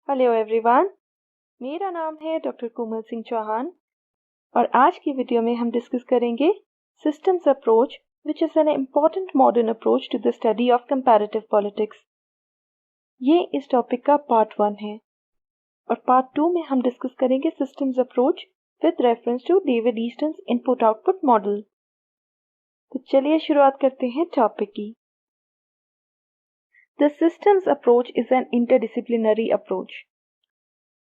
Hello everyone, मेरा नाम है डॉक्टर कोमल सिंह चौहान और आज की वीडियो में हम डिस्कस करेंगे systems approach which is an important modern approach to the study of comparative politics. ये इस टॉपिक का पार्ट 1 है और पार्ट 2 में हम डिस्कस करेंगे systems approach with reference to David Easton's input output model. तो चलिए शुरुआत करते हैं टॉपिक की। The systems approach is an interdisciplinary approach.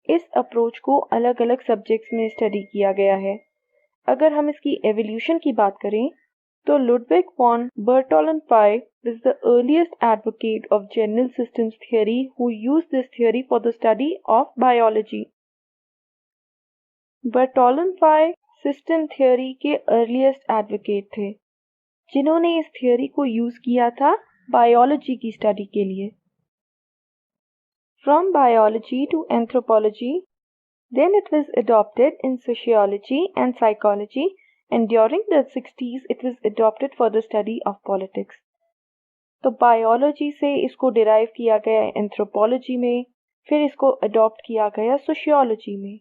इस अप्रोच को अलग अलग सब्जेक्ट्स में स्टडी किया गया है। अगर हम इसकी एवोल्यूशन की बात करें तो Ludwig von Bertalanffy was the earliest advocate of general systems theory who used this theory for the study of biology. Bertalanffy system theory के अर्लीस्ट एडवोकेट थे जिन्होंने इस थ्योरी को यूज किया था बायोलॉजी की स्टडी के लिए। From biology to anthropology, then it was adopted in sociology and psychology, and during the 60s it was adopted for the study of politics. तो बायोलॉजी से इसको डिराइव किया गया एंथ्रोपोलॉजी में, फिर इसको अडॉप्ट किया गया सोशियोलॉजी में,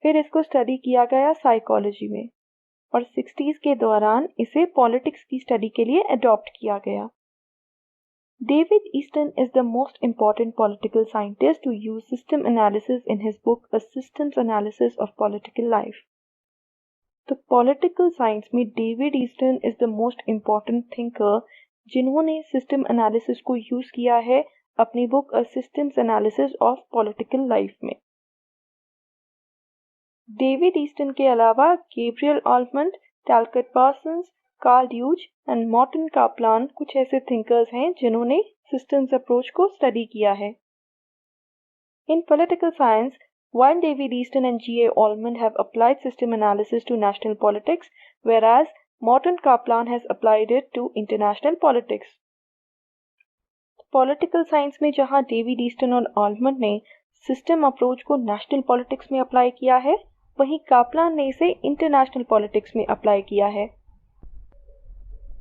फिर इसको स्टडी किया गया साइकोलॉजी में और 60s के दौरान इसे पॉलिटिक्स की स्टडी के लिए अडॉप्ट किया गया। David Easton is the most important political scientist to use system analysis in his book A Systems Analysis of Political Life. तो पॉलिटिकल साइंस में David Easton is the most important thinker जिन्होंने system analysis को use किया है अपनी book a systems analysis of political life में। David Easton के अलावा Gabriel Almond, Talcott Parsons, Karl Deutsch and Morton Kaplan कुछ ऐसे थिंकर्स हैं जिन्होंने सिस्टम्स अप्रोच को स्टडी किया है। इन political science, while David Easton and G. A. Allman have applied system analysis to national politics, whereas Morton Kaplan has applied it to international politics. Political science में जहां David Easton और ऑल्मन ने system approach को national politics में apply किया है, वहीं Kaplan ने इसे इंटरनेशनल पॉलिटिक्स में अप्लाई किया है।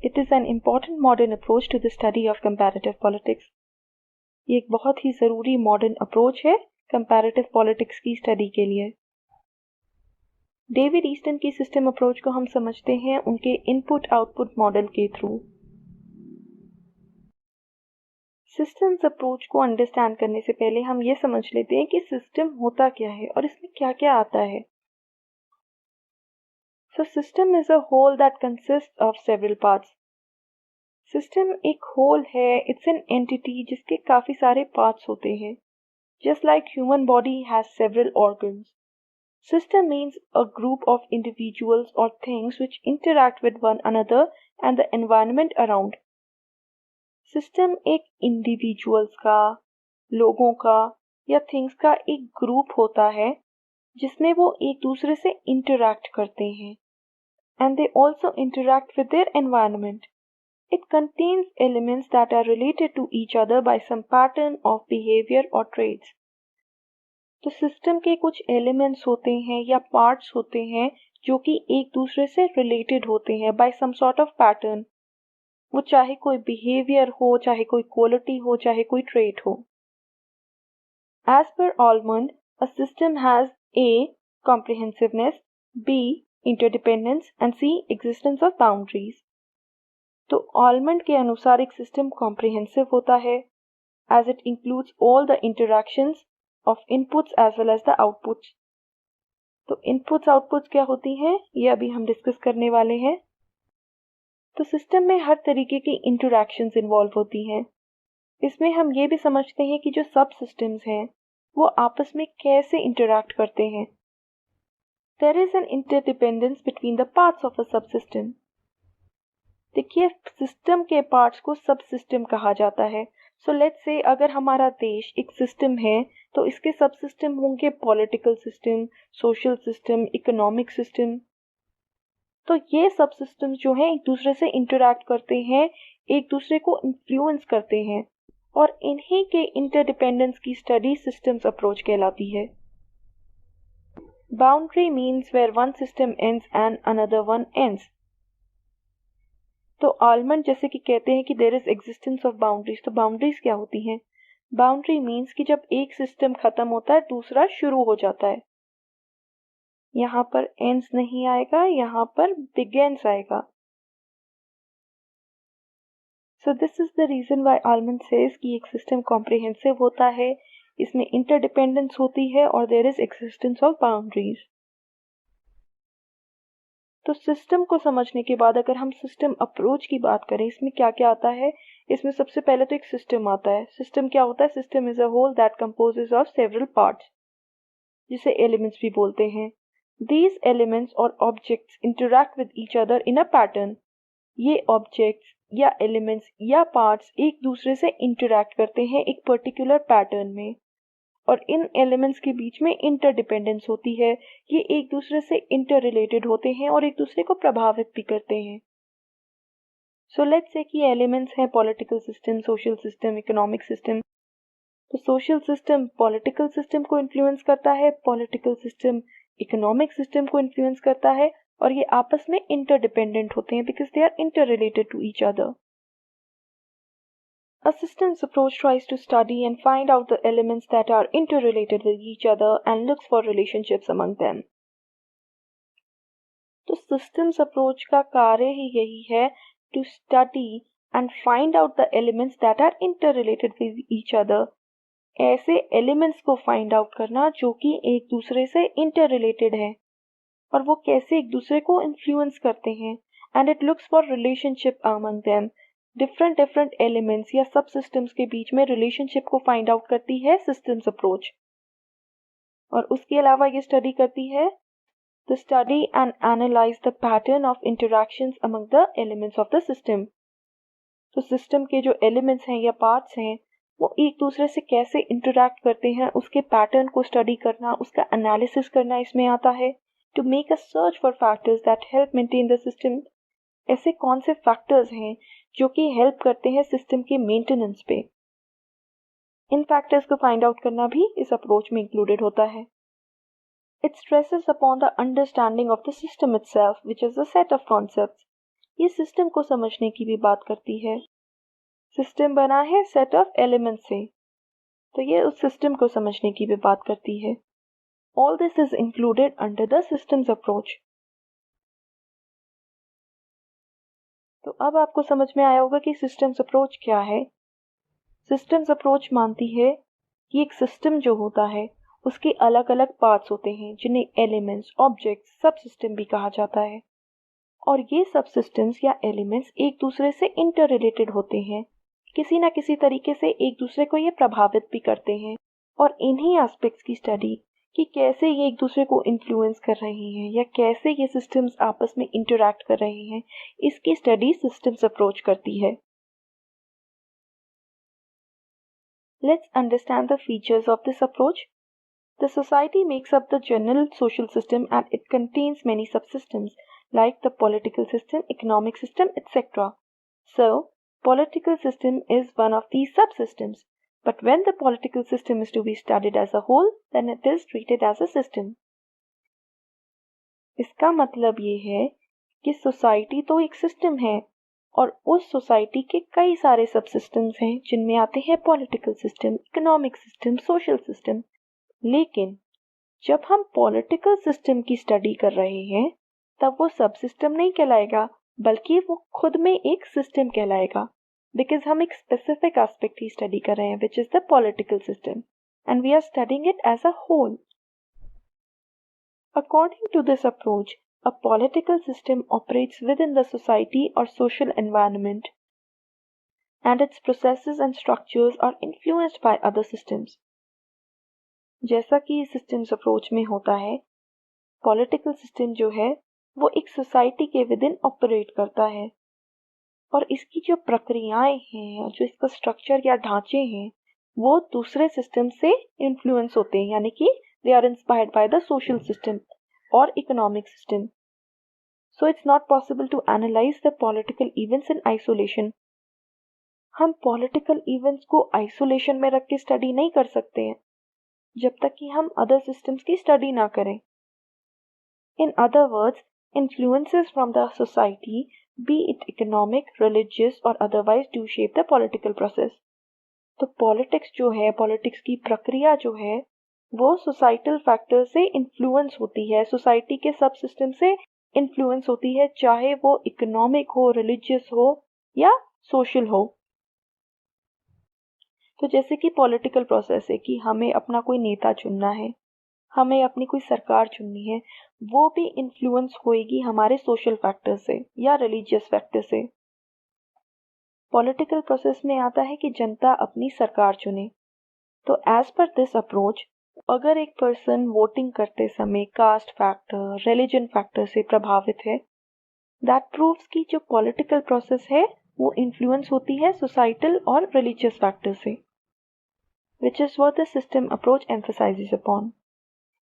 It is an important modern approach to the study of comparative politics. ये एक बहुत ही ज़रूरी मॉडर्न अप्रोच है कंपैरेटिव पॉलिटिक्स की स्टडी के लिए। डेविड ईस्टन की सिस्टम अप्रोच को हम समझते हैं उनके इनपुट आउटपुट मॉडल के थ्रू। सिस्टम्स अप्रोच को अंडरस्टैंड करने से पहले हम ये समझ लेते हैं कि सिस्टम होता क्या है और इसमें क्या क्या आता है। So system is a whole that consist of several parts. System एक होल है, इट्स एन एंटिटी जिसके काफी सारे पार्ट्स होते हैं। Just like human body has several organs, system means a group of individuals or things which interact with one another and the environment around. System एक individuals का, लोगों का या things का एक ग्रुप होता है जिसमें वो एक दूसरे से interact करते हैं and they also interact with their environment. It contains elements that are related to each other by some pattern of behavior or traits. तो सिस्टम के कुछ एलिमेंट्स होते हैं या पार्ट्स होते हैं जो कि एक दूसरे से रिलेटेड होते हैं by some sort of pattern. वो चाहे कोई बिहेवियर हो, चाहे कोई क्वालिटी हो, चाहे कोई ट्रेट हो। एज पर Almond, a system has A comprehensiveness, B interdependence and C existence of boundaries. तो ऑलमंड के अनुसार एक सिस्टम कॉम्प्रिहेंसिव होता है as it includes all the interactions of inputs as well as the outputs. तो inputs outputs क्या होती हैं ये अभी हम डिस्कस करने वाले हैं। तो सिस्टम में हर तरीके की इंटरैक्शंस इन्वॉल्व होती हैं। इसमें हम ये भी समझते हैं कि जो सब सिस्टम्स हैं वो आपस में कैसे इंटरैक्ट करते हैं। There is an interdependence between the parts of a sub system. देखिए, सिस्टम के पार्ट्स को सब सिस्टम कहा जाता है। सो लेट्स से अगर हमारा देश एक सिस्टम है तो इसके सब सिस्टम होंगे political system, social system, economic system. तो ये सब सिस्टम्स जो हैं एक दूसरे से इंटरैक्ट करते हैं, एक दूसरे को इन्फ्लुएंस करते हैं और इन्हीं के इंटरडिपेंडेंस की स्टडी सिस्टम्स अप्रोच कहलाती है। Boundary means where one system ends and another one ends. तो आलमंड जैसे कि कहते हैं कि there is existence of boundaries. तो बाउंड्रीज क्या होती हैं? बाउंड्री मीन्स कि जब एक सिस्टम खत्म होता है दूसरा शुरू हो जाता है। यहाँ पर ends नहीं आएगा, यहाँ पर begins आएगा। So this is the reason why Ullmann says कि एक सिस्टम कॉम्प्रिहेंसिव होता है, इसमें इंटरडिपेंडेंस होती है और there is existence of boundaries. तो सिस्टम को समझने के बाद अगर हम सिस्टम अप्रोच की बात करें, इसमें क्या क्या आता है? इसमें सबसे पहले तो एक सिस्टम आता है। सिस्टम क्या होता है? System is a whole that composes of several parts, जिसे एलिमेंट्स भी बोलते हैं। दीज एलिमेंट्स और objects interact with each other in a pattern. ये ऑब्जेक्ट्स या एलिमेंट्स या पार्ट्स एक दूसरे से इंटरैक्ट करते हैं एक पर्टिकुलर पैटर्न में, और इन एलिमेंट्स के बीच में इंटरडिपेंडेंस होती है। ये एक दूसरे से इंटर रिलेटेड होते हैं और एक दूसरे को प्रभावित भी करते हैं। सो लेट्स से कि एलिमेंट्स हैं political system, social system, economic system. तो सोशल सिस्टम पॉलिटिकल सिस्टम को इन्फ्लुएंस करता है, पॉलिटिकल सिस्टम इकोनॉमिक सिस्टम को इन्फ्लुएंस करता है, और ये आपस में इंटरडिपेंडेंट होते हैं because they are interrelated to each other. A systems approach tries to study and find out the elements that are interrelated with each other and looks for relationships among them. तो systems approach का कार्य ही यही है, to study and find out the elements that are interrelated with each other. ऐसे elements को find out करना जो कि एक दूसरे से interrelated है और वो कैसे एक दूसरे को influence करते हैं, and it looks for relationship among them. Different elements या सब सिस्टम्स के बीच में रिलेशनशिप को फाइंड आउट करती है सिस्टम्स अप्रोच। और उसके अलावा ये स्टडी करती है the study and analyse the pattern of interactions among the elements of the system. तो सिस्टम के जो एलिमेंट्स हैं या पार्ट्स हैं वो एक दूसरे से कैसे इंटरैक्ट करते हैं, उसके पैटर्न को स्टडी करना, उसका एनालिसिस करना इसमें आता है। To make a search for factors that help maintain the system. ऐसे कौन से फैक्टर्स हैं जो कि हेल्प करते हैं सिस्टम के मेंटेनेंस पे। इन फैक्टर्स को फाइंड आउट करना भी इस अप्रोच में इंक्लूडेड होता है। It stresses upon the understanding of the system itself which is a set of concepts. ये सिस्टम को समझने की भी बात करती है। सिस्टम बना है सेट ऑफ एलिमेंट्स से, तो ये उस सिस्टम को समझने की भी बात करती है। All this is included under the systems approach. तो अब आपको समझ में आया होगा कि सिस्टम्स अप्रोच क्या है। सिस्टम्स अप्रोच मानती है कि एक सिस्टम जो होता है उसके अलग अलग पार्ट्स होते हैं जिन्हें एलिमेंट्स, ऑब्जेक्ट्स, सब सिस्टम भी कहा जाता है, और ये सब सिस्टम्स या एलिमेंट्स एक दूसरे से इंटर रिलेटेड होते हैं। किसी ना किसी तरीके से एक दूसरे को ये प्रभावित भी करते हैं, और इन्हीं एस्पेक्ट्स की स्टडी कि कैसे ये एक दूसरे को इन्फ्लुएंस कर रहे हैं या कैसे ये सिस्टम्स आपस में इंटरैक्ट कर रहे हैं, इसकी स्टडी सिस्टम्स अप्रोच करती है। Let's understand the features of this approach. The society makes up the general social system and it contains many subsystems like the political system, economic system, etc. So, political system is one of these subsystems. But when the political system is to be studied as a whole, then it is treated as a system. इसका मतलब ये है कि society तो एक system है और उस सोसाइटी के कई सारे सब सिस्टम्स हैं जिनमें आते हैं political system, economic system, social system. लेकिन जब हम पॉलिटिकल सिस्टम की स्टडी कर रहे हैं तब वो सब सिस्टम नहीं कहलाएगा, बल्कि वो खुद में एक सिस्टम कहलाएगा, बिकॉज हम एक स्पेसिफिक एस्पेक्ट ही स्टडी कर रहे हैं which is the political system and we are studying it as a whole. According to this approach, a political system operates within the society or social environment, and its processes and structures are influenced by other systems. जैसा कि systems approach में होता है, political system जो है वो एक society के विद इन ऑपरेट करता है, और इसकी जो प्रक्रियाएं हैं, जो इसका स्ट्रक्चर या ढांचे हैं, वो दूसरे सिस्टम से इन्फ्लुएंस होते हैं, यानी कि they are inspired by the social system or economic system. So it's not possible to analyze the political events in isolation. हम political events को isolation में रख के स्टडी नहीं कर सकते हैं जब तक कि हम other systems की स्टडी ना करें। In other words, influences from the society, be it economic, religious or otherwise, do shape the political process. तो पॉलिटिक्स जो है, पॉलिटिक्स की प्रक्रिया जो है, वो सोसाइटल फैक्टर से इन्फ्लुएंस होती है, सोसाइटी के सब सिस्टम से इन्फ्लुएंस होती है, चाहे वो इकोनॉमिक हो, रिलीजियस हो या सोशल हो। तो जैसे कि पॉलिटिकल प्रोसेस है कि हमें अपना कोई नेता चुनना है, हमें अपनी कोई सरकार चुननी है, वो भी इन्फ्लुएंस होएगी हमारे सोशल फैक्टर से या रिलीजियस फैक्टर से। पॉलिटिकल प्रोसेस में आता है कि जनता अपनी सरकार चुने। तो एज पर दिस अप्रोच, अगर एक पर्सन वोटिंग करते समय कास्ट फैक्टर, रिलीजन फैक्टर से प्रभावित है, दैट प्रूव्स कि जो पॉलिटिकल प्रोसेस है वो इन्फ्लुएंस होती है सोसाइटल और रिलीजियस फैक्टर से, which is what the system approach emphasizes upon.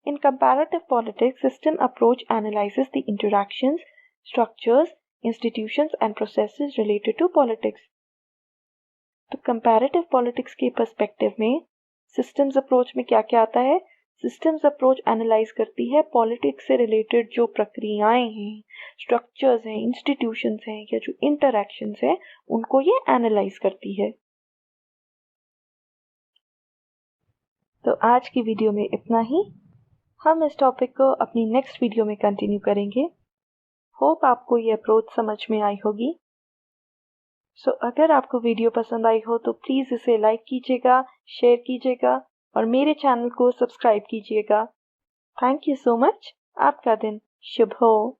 In comparative politics, system approach analyzes the interactions, structures, institutions and processes related to politics. तो comparative politics के perspective में systems approach में क्या क्या आता है? सिस्टम्स अप्रोच एनालाइज करती है पॉलिटिक्स से रिलेटेड जो प्रक्रियाएं हैं, स्ट्रक्चर्स हैं, इंस्टीट्यूशंस हैं या जो इंटरैक्शंस हैं, उनको ये एनालाइज करती है। तो आज की वीडियो में इतना ही। हम इस टॉपिक को अपनी नेक्स्ट वीडियो में कंटिन्यू करेंगे। होप आपको ये अप्रोच समझ में आई होगी। सो अगर आपको वीडियो पसंद आई हो तो प्लीज़ इसे लाइक कीजिएगा, शेयर कीजिएगा और मेरे चैनल को सब्सक्राइब कीजिएगा। Thank you so much. आपका दिन शुभ हो।